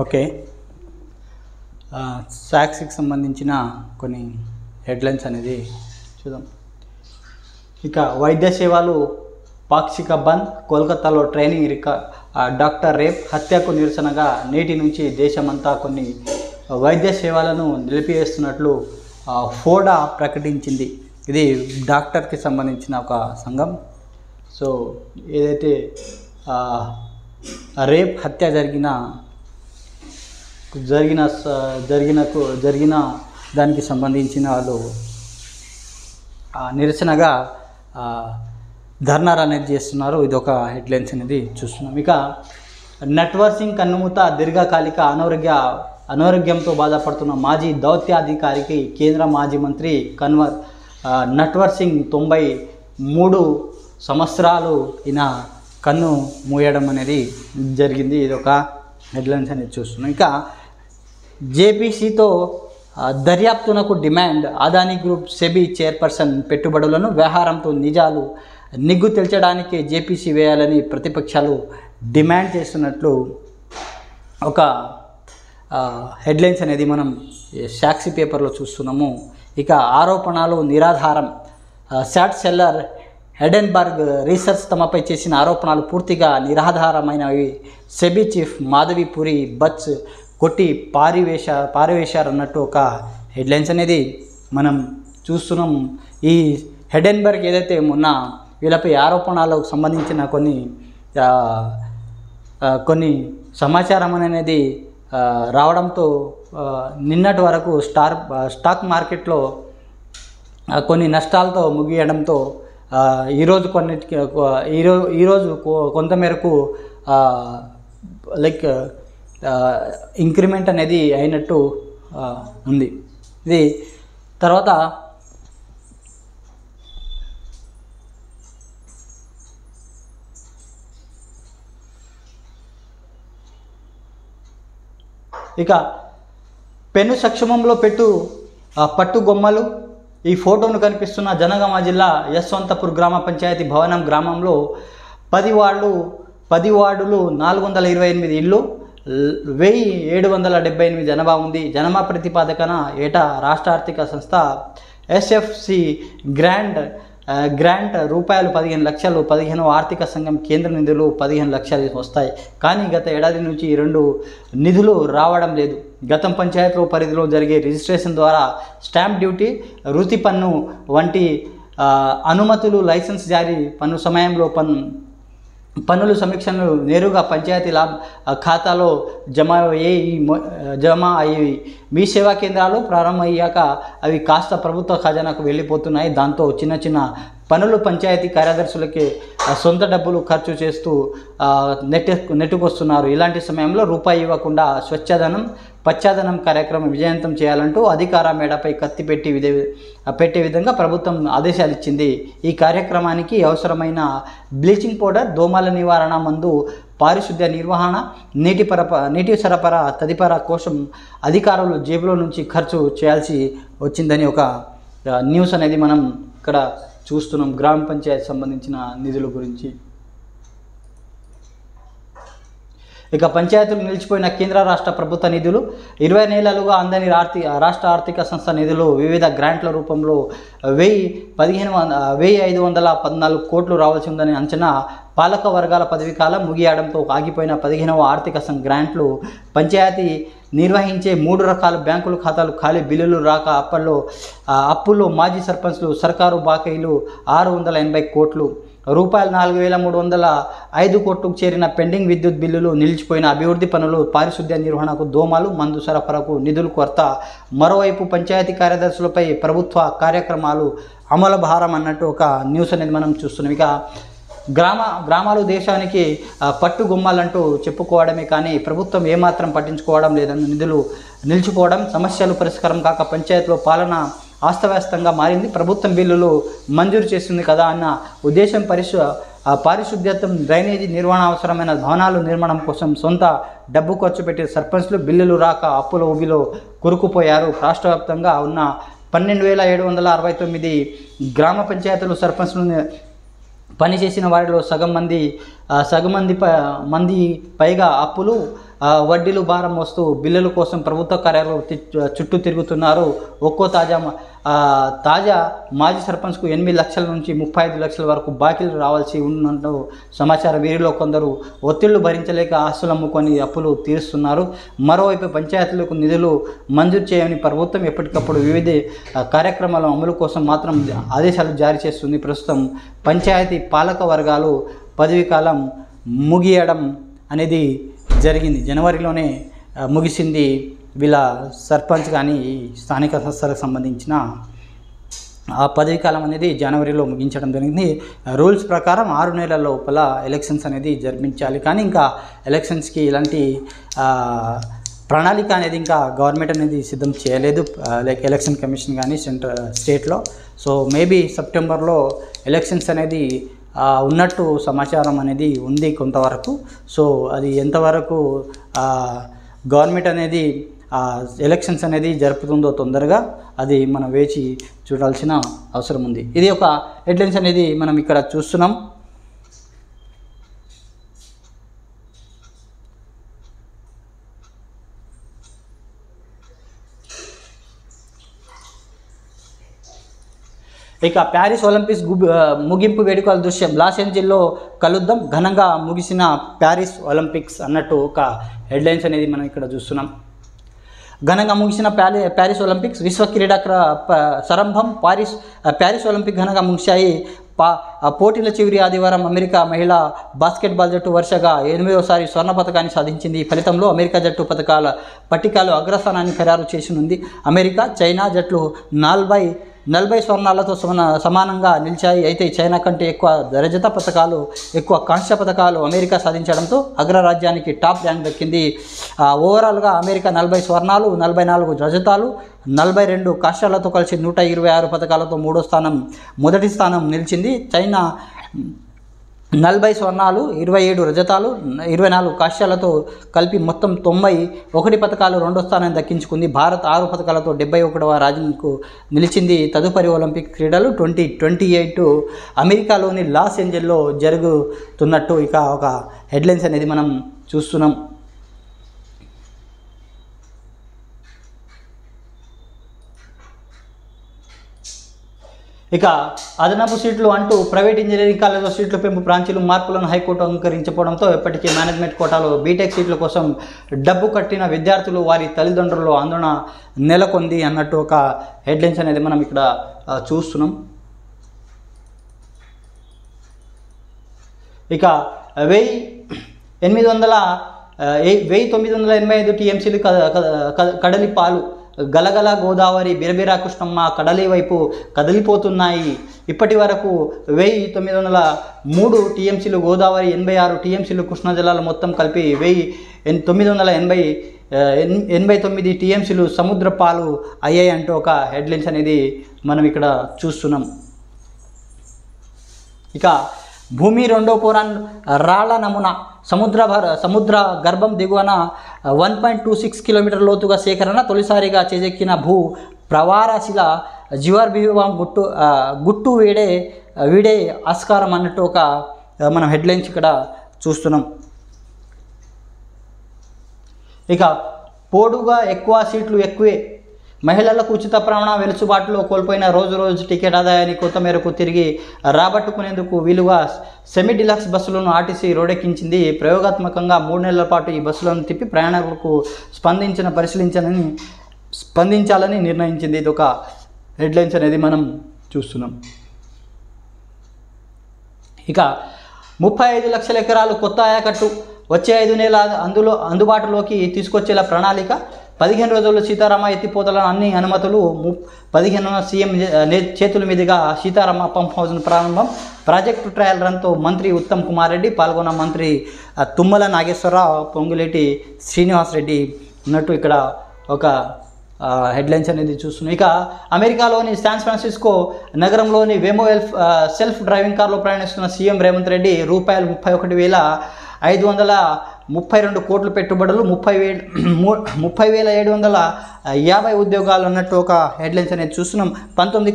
Okay, సాక్స్కి సంబంధించిన కొన్ని headlines అనేది చూద్దాం. ఇక వైద్య సేవలు పాక్షిక బంద్, కోల్కతాలో ట్రైనింగ్ డాక్టర్ రేప్ హత్యకు నిరసనగా నేటి నుంచి దేశమంతా కొన్ని వైద్య సేవలను నిలిపివేస్తున్నట్లు ఫోడా ప్రకటించింది. ఇది డాక్టర్కి సంబంధించిన ఒక సంఘం. సో ఏదైతే రేప్ హత్య జరిగిన దానికి సంబంధించిన వాళ్ళు నిరసనగా ధర్నాలు అనేది చేస్తున్నారు. ఇది ఒక హెడ్లైన్స్ అనేది చూస్తున్నాం. ఇక నట్వర్ సింగ్ కన్నుమూత, దీర్ఘకాలిక అనారోగ్యంతో బాధపడుతున్న మాజీ దౌత్యాధికారికి కేంద్ర మాజీ మంత్రి నట్వర్ సింగ్ 93 సంవత్సరాలు ఈయన కన్ను మూయడం అనేది జరిగింది. ఇది ఒక హెడ్లైన్స్ అనేది చూస్తున్నాం. ఇక జేపీసీతో దర్యాప్తునకు demand, Adani group SEBI chairperson పెట్టుబడులను వ్యవహారంతో నిజాలు నిగ్గు తెల్చడానికి జేపీసీ వేయాలని ప్రతిపక్షాలు డిమాండ్ చేస్తున్నట్లు ఒక హెడ్లైన్స్ అనేది మనం సాక్షి పేపర్లో చూస్తున్నాము. ఇక ఆరోపణలు నిరాధారం, షార్ట్ సెల్లర్ హెడెన్బర్గ్ రీసెర్చ్ తమపై చేసిన ఆరోపణలు పూర్తిగా నిరాధారమైనవి, సెబీ చీఫ్ మాధవిపురి బచ్ కొట్టి పారివేశారన్నట్టు ఒక హెడ్లైన్స్ అనేది మనం చూస్తున్నాం. ఈ హెడెన్బర్గ్ ఏదైతే మొన్న వీళ్ళపై ఆరోపణలకు సంబంధించిన కొన్ని సమాచారం అనేది రావడంతో నిన్నటి వరకు స్టాక్ మార్కెట్లో కొన్ని నష్టాలతో ముగియడంతో ఈరోజు కొంతమేరకు ఇంక్రిమెంట్ అనేది అయినట్టు ఉంది. ఇది తర్వాత ఇక పెను సంక్షేమంలో పట్టుగొమ్మలు. ఈ ఫోటోను కనిపిస్తున్న జనగామ జిల్లా యశ్వంతపూర్ గ్రామ పంచాయతీ భవనం గ్రామంలో 10 వార్డులు 428 ఇళ్ళు, 1778 జనాభా ఉంది. జనాభా ప్రతిపాదకన ఏటా రాష్ట్ర ఆర్థిక సంస్థ ఎస్ఎఫ్సి గ్రాంట్ రూపాయలు 15 లక్షలు, 15వ ఆర్థిక సంఘం కేంద్ర నిధులు 15 లక్షలు వస్తాయి. కానీ గత ఏడాది నుంచి 2 నిధులు రావడం లేదు. గతం పంచాయతీల పరిధిలో జరిగే రిజిస్ట్రేషన్ ద్వారా స్టాంప్ డ్యూటీ, వృత్తి పన్ను వంటి అనుమతులు, లైసెన్స్ జారీ, పన్ను సమయంలో పన్నుల సమీక్షలు నేరుగా పంచాయతీ ఖాతాలో జమ అయ్యేవి. మీ సేవా కేంద్రాలు ప్రారంభమయ్యాక అవి కాస్త ప్రభుత్వ ఖజానాకు వెళ్ళిపోతున్నాయి. దాంతో చిన్న పనులు పంచాయతీ కార్యదర్శులకి సొంత డబ్బులు ఖర్చు చేస్తూ నెట్టుకొస్తున్నారు. ఇలాంటి సమయంలో రూపాయి ఇవ్వకుండా పచ్చదనం కార్యక్రమం విజయవంతం చేయాలంటూ అధికార మేడపై కత్తి పెట్టే విధంగా ప్రభుత్వం ఆదేశాలు ఇచ్చింది. ఈ కార్యక్రమానికి అవసరమైన బ్లీచింగ్ పౌడర్, దోమల నివారణ మందు, పారిశుద్ధ్య నిర్వహణ, నీటి సరఫరా తదితర కోసం అధికారులు జేబులో నుంచి ఖర్చు చేయాల్సి వచ్చిందని ఒక న్యూస్ అనేది మనం ఇక్కడ చూస్తున్నాం. గ్రామ పంచాయతీ సంబంధించిన నిధుల గురించి. ఇక పంచాయతీలు నిలిచిపోయిన కేంద్ర రాష్ట్ర ప్రభుత్వ నిధులు, 20 నెలలుగా అందని రాష్ట్ర ఆర్థిక సంస్థ నిధులు వివిధ గ్రాంట్ల రూపంలో 1514 కోట్లు రావాల్సి ఉందని అంచనా. పాలక వర్గాల పదవీకాలం ముగియడంతో ఆగిపోయిన 15వ ఆర్థిక సంఘ గ్రాంట్లు, పంచాయతీ నిర్వహించే 3 రకాల బ్యాంకుల ఖాతాలు ఖాళీ, బిల్లులు రాక అప్పుల్లో మాజీ సర్పంచ్లు, సర్కారు బాకీలు 680 కోట్లు, రూపాయలు 4305 కోట్లకు చేరిన పెండింగ్ విద్యుత్ బిల్లులు, నిలిచిపోయిన అభివృద్ధి పనులు, పారిశుద్ధ్య నిర్వహణకు దోమలు, మందు సరఫరాకు నిధులు కొరత. మరోవైపు పంచాయతీ కార్యదర్శులపై ప్రభుత్వ కార్యక్రమాలు అమలు భారం అన్నట్టు ఒక న్యూస్ అనేది మనం చూస్తున్నాం. ఇక గ్రామాలు దేశానికి పట్టుగొమ్మాలంటూ చెప్పుకోవడమే కానీ ప్రభుత్వం ఏమాత్రం పట్టించుకోవడం లేదని, నిధులు నిలిచిపోవడం, సమస్యలు పరిష్కారం కాక పంచాయతీలో పాలన అస్తవ్యస్తంగా మారింది. ప్రభుత్వం బిల్లులు మంజూరు చేస్తుంది కదా అన్న ఉద్దేశం పారిశుద్ధ్యతం, డ్రైనేజీ నిర్వహణ, అవసరమైన భవనాలు నిర్మాణం కోసం సొంత డబ్బు ఖర్చు పెట్టే సర్పంచ్లు బిల్లులు రాక అప్పుల ఊబిలో కురుకుపోయారు. రాష్ట్ర వ్యాప్తంగా ఉన్న 12,769 గ్రామ పంచాయతీలు సర్పంచ్లు పనిచేసిన వారిలో సగం మంది పైగా అప్పులు వడ్డీలు భారం వస్తూ బిల్లుల కోసం ప్రభుత్వ కార్యాలయాలు చుట్టూ తిరుగుతున్నారు. ఒక్కో తాజా మాజీ సర్పంచ్కు 8 లక్షల నుంచి 35 లక్షల వరకు బాకీలు రావాల్సి ఉన్నట్టు సమాచారం. వీరిలో కొందరు ఒత్తిళ్లు భరించలేక ఆస్తులు అమ్ముకొని అప్పులు తీరుస్తున్నారు. మరోవైపు పంచాయతీలకు నిధులు మంజూరు చేయని ప్రభుత్వం ఎప్పటికప్పుడు వివిధ కార్యక్రమాల అమలు కోసం మాత్రం ఆదేశాలు జారీ చేస్తుంది. ప్రస్తుతం పంచాయతీ పాలక వర్గాలు పదవీ కాలం ముగియడం అనేది జరిగింది. జనవరిలోనే ముగిసింది వీళ్ళ సర్పంచ్ కానీ స్థానిక సంస్థలకు సంబంధించిన ఆ పదవీ కాలం అనేది జనవరిలో ముగించడం జరిగింది. రూల్స్ ప్రకారం 6 నెలల లోపల ఎలక్షన్స్ అనేది జరిపించాలి. కానీ ఇంకా ఎలక్షన్స్కి ఇలాంటి ప్రణాళిక అనేది ఇంకా గవర్నమెంట్ అనేది సిద్ధం చేయలేదు, లైక్ ఎలక్షన్ కమిషన్ కానీ స్టేట్లో. సో మేబీ సెప్టెంబర్లో ఎలక్షన్స్ అనేది ఉన్నట్టు సమాచారం అనేది ఉంది కొంతవరకు. సో అది ఎంతవరకు గవర్నమెంట్ అనేది ఎలక్షన్స్ అనేది జరుపుతుందో తొందరగా అది మనం వేచి చూడాల్సిన అవసరం ఉంది. ఇది ఒక హెడ్లైన్స్ అనేది మనం ఇక్కడ చూస్తున్నాం. ఇక ప్యారిస్ ఒలింపిక్స్ ముగింపు వేడుకల దృశ్యం. లాస్ ఏంజెల్లో కలుద్దాం, ఘనంగా ముగిసిన ప్యారిస్ ఒలింపిక్స్ అన్నట్టు ఒక హెడ్లైన్స్ అనేది మనం ఇక్కడ చూస్తున్నాం. ఘనంగా ముగిసిన ప్యారిస్ ఒలింపిక్స్ విశ్వ క్రీడా సరంభం ప్యారిస్ ఒలింపిక్ ఘనంగా ముగిశాయి. పోటీల చివరి ఆదివారం అమెరికా మహిళా బాస్కెట్బాల్ జట్టు వరుసగా 8వసారి స్వర్ణ పతకాన్ని సాధించింది. ఈ ఫలితంలో అమెరికా జట్టు పతకాల పట్టికలో అగ్రస్థానాన్ని ఖరారు చేసినుంది. అమెరికా, చైనా జట్లు 40 స్వర్ణాలతో సమానంగా నిలిచాయి. అయితే చైనా కంటే ఎక్కువ రజత పతకాలు, ఎక్కువ కాంస్య పతకాలు అమెరికా సాధించడంతో అగ్రరాజ్యానికి టాప్ ర్యాంక్ దక్కింది. ఓవరాల్గా అమెరికా 40 స్వర్ణాలు, 44 రజతాలు, 42 కాంస్యాలతో కలిసి 126 పతకాలతో మొదటి స్థానం నిలిచింది. చైనా 40 స్వర్ణాలు, 27 రజతాలు, 24 కాంస్యాలతో కలిపి మొత్తం 91 పతకాలు రెండో స్థానాన్ని దక్కించుకుంది. భారత్ 6 పతకాలతో 71వ ర్యాంకుకు నిలిచింది. తదుపరి ఒలింపిక్ క్రీడలు 2028 అమెరికాలోని లాస్ ఏంజెల్లో జరుగుతున్నట్టు ఇక ఒక హెడ్లైన్స్ అనేది మనం చూస్తున్నాం. ఇక అదనపు సీట్లు అంటూ ప్రైవేట్ ఇంజనీరింగ్ కాలేజీలో సీట్ల పెంపు బ్రాంచీలు మార్పులను హైకోర్టు అంగీకరించకపోవడంతో ఇప్పటికీ మేనేజ్మెంట్ కోటాలో బీటెక్ సీట్ల కోసం డబ్బు కట్టిన విద్యార్థులు, వారి తల్లిదండ్రులు ఆందోళన నెలకొంది అన్నట్టు ఒక హెడ్లైన్స్ అనేది మనం ఇక్కడ చూస్తున్నాం. ఇక 1985 టీఎంసీలు కడలి పాలు గలగల గోదావరి, బిరబిరా కృష్ణమ్మ కడలి వైపు కదిలిపోతున్నాయి. ఇప్పటి వరకు 1903 టీఎంసీలు గోదావరి, 86 టీఎంసీలు కృష్ణా జలాలు మొత్తం కలిపి 1989 టీఎంసీలు సముద్ర పాలు అయ్యాయి అంటూ ఒక హెడ్లైన్స్ అనేది మనం ఇక్కడ చూస్తున్నాం. ఇక భూమి రెండో పోరాన్ రాళ్ల నమూనా సముద్ర గర్భం దిగువన 1.26 కిలోమీటర్ లోతుగా సేకరణ. తొలిసారిగా చేజెక్కిన భూ ప్రవారశిల జీవార్బీవం గుట్టు వీడే ఆస్కారం అన్నట్టు ఒక మనం హెడ్లైన్స్ ఇక్కడ చూస్తున్నాం. ఇక పోడుగా ఎక్కువ సీట్లు ఎక్కువే, మహిళలకు ఉచిత ప్రయాణ వెలుసుబాటులో కోల్పోయిన రోజు టికెట్ ఆదాయాన్ని కొంత మేరకు తిరిగి రాబట్టుకునేందుకు వీలుగా సెమీ డిలక్స్ బస్సులను ఆర్టీసీ రోడెక్కించింది. ప్రయోగాత్మకంగా 3 నెలల పాటు ఈ బస్సులను తిప్పి ప్రయాణికులకు స్పందించాలని నిర్ణయించింది. ఇది ఒక హెడ్లైన్స్ అనేది మనం చూస్తున్నాం. ఇక 35 లక్షల ఎకరాలు కొత్త ఆయకట్టు వచ్చే 5 నెలల అందుబాటులోకి తీసుకొచ్చేలా ప్రణాళిక. 15 రోజుల్లో సీతారామ ఎత్తిపోతల అన్ని అనుమతులు. 15న సీఎం చేతుల మీదుగా సీతారామ పంప్ హౌస్ ప్రారంభం. ప్రాజెక్టు ట్రయల్ రన్తో మంత్రి ఉత్తమ్ కుమార్ రెడ్డి పాల్గొన్న మంత్రి తుమ్మల నాగేశ్వరరావు, పొంగులేటి శ్రీనివాస్ రెడ్డి ఉన్నట్టు ఇక్కడ ఒక హెడ్లైన్స్ అనేది చూస్తున్నాం. ఇక అమెరికాలోని శాన్ ఫ్రాన్సిస్కో నగరంలోని వేమో సెల్ఫ్ డ్రైవింగ్ కార్లో ప్రయాణిస్తున్న సీఎం రేవంత్ రెడ్డి రూపాయలు 31,532 కోట్ల పెట్టుబడులు, 30,750 ఉద్యోగాలు అన్నట్టు ఒక హెడ్లైన్స్ అనేది చూస్తున్నాం. 19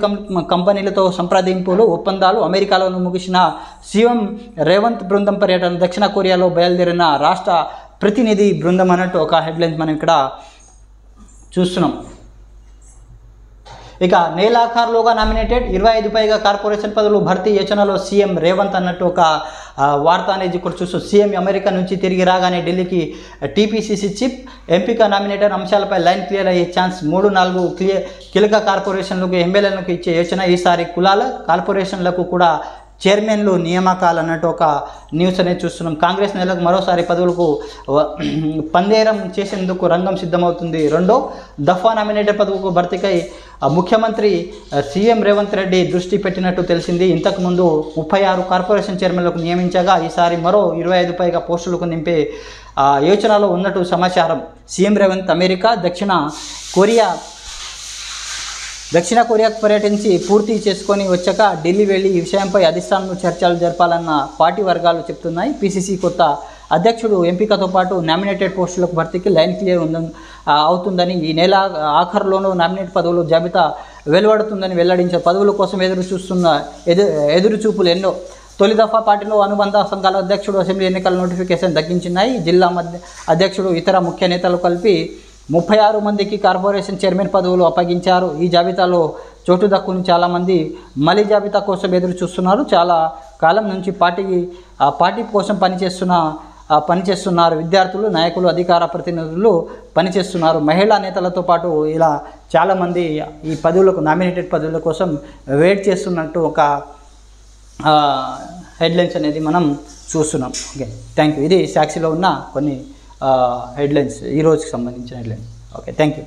కంపెనీలతో సంప్రదింపులు, ఒప్పందాలు. అమెరికాలో ముగిసిన సీఎం రేవంత్ బృందం పర్యటన. దక్షిణ కొరియాలో బయలుదేరిన రాష్ట్ర ప్రతినిధి బృందం అన్నట్టు ఒక హెడ్లైన్స్ మనం ఇక్కడ చూస్తున్నాం. ఇక నెలాఖరులోగా నామినేటెడ్ 25 పైగా కార్పొరేషన్ పదవులు భర్తీ యోచనలో సీఎం రేవంత్ అన్నట్టు ఒక వార్త అనేది ఇక్కడ చూస్తూ సీఎం అమెరికా నుంచి తిరిగి రాగానే ఢిల్లీకి టీపీసీసీ చీఫ్ ఎంపిక నామినేటెడ్ అంశాలపై లైన్ క్లియర్ అయ్యే ఛాన్స్ 3-4 కీలక కార్పొరేషన్లకు ఎమ్మెల్యేలకు ఇచ్చే యోచన. ఈసారి కులాల కార్పొరేషన్లకు కూడా చైర్మన్లు నియామకాలు అన్నట్టు ఒక న్యూస్ అనేది చూస్తున్నాం. కాంగ్రెస్ నేతలకు మరోసారి పదవులకు పందేరం చేసేందుకు రంగం సిద్ధమవుతుంది. రెండో దఫా నామినేటెడ్ పదవులకు భర్తీకై ముఖ్యమంత్రి సీఎం రేవంత్ రెడ్డి దృష్టి పెట్టినట్టు తెలిసింది. ఇంతకుముందు 36 కార్పొరేషన్ చైర్మన్లకు నియమించగా ఈసారి మరో 25 పైగా పోస్టులకు నింపే యోచనలో ఉన్నట్టు సమాచారం. సీఎం రేవంత్ అమెరికా, దక్షిణ కొరియాకు పర్యటించి పూర్తి చేసుకొని వచ్చాక ఢిల్లీ వెళ్ళి ఈ విషయంపై అధిష్టానంలో చర్చలు జరపాలన్న పార్టీ వర్గాలు చెప్తున్నాయి. పీసీసీ కొత్త అధ్యక్షుడు ఎంపికతో పాటు నామినేటెడ్ పోస్టులకు భర్తీకి లైన్ క్లియర్ అవుతుందని, ఈ నెల ఆఖరులోనూ నామినేట్ పదవులు జాబితా వెలువడుతుందని వెల్లడించారు. పదవుల కోసం ఎదురుచూపులు ఎన్నో. తొలి దఫా పార్టీలో అనుబంధ సంఘాల అధ్యక్షుడు అసెంబ్లీ ఎన్నికల నోటిఫికేషన్ దక్కించినాయి. జిల్లా అధ్యక్షుడు ఇతర ముఖ్య నేతలు కలిపి 36 మందికి కార్పొరేషన్ చైర్మన్ పదవులు అప్పగించారు. ఈ జాబితాలో చోటు దక్కుని చాలామంది మళ్ళీ జాబితా కోసం ఎదురు చూస్తున్నారు. చాలా కాలం నుంచి పార్టీ కోసం పనిచేస్తున్నారు. విద్యార్థులు, నాయకులు, అధికార ప్రతినిధులు పనిచేస్తున్నారు. మహిళా నేతలతో పాటు ఇలా చాలామంది ఈ పదవులకు నామినేటెడ్ పదవుల కోసం వెయిట్ చేస్తున్నట్టు ఒక హెడ్లైన్స్ అనేది మనం చూస్తున్నాం. Okay, thank you. ఇది సాక్షిలో ఉన్న కొన్ని హెడ్లైన్స్, ఈ రోజుకి సంబంధించిన హెడ్లైన్స్. Okay, thank you.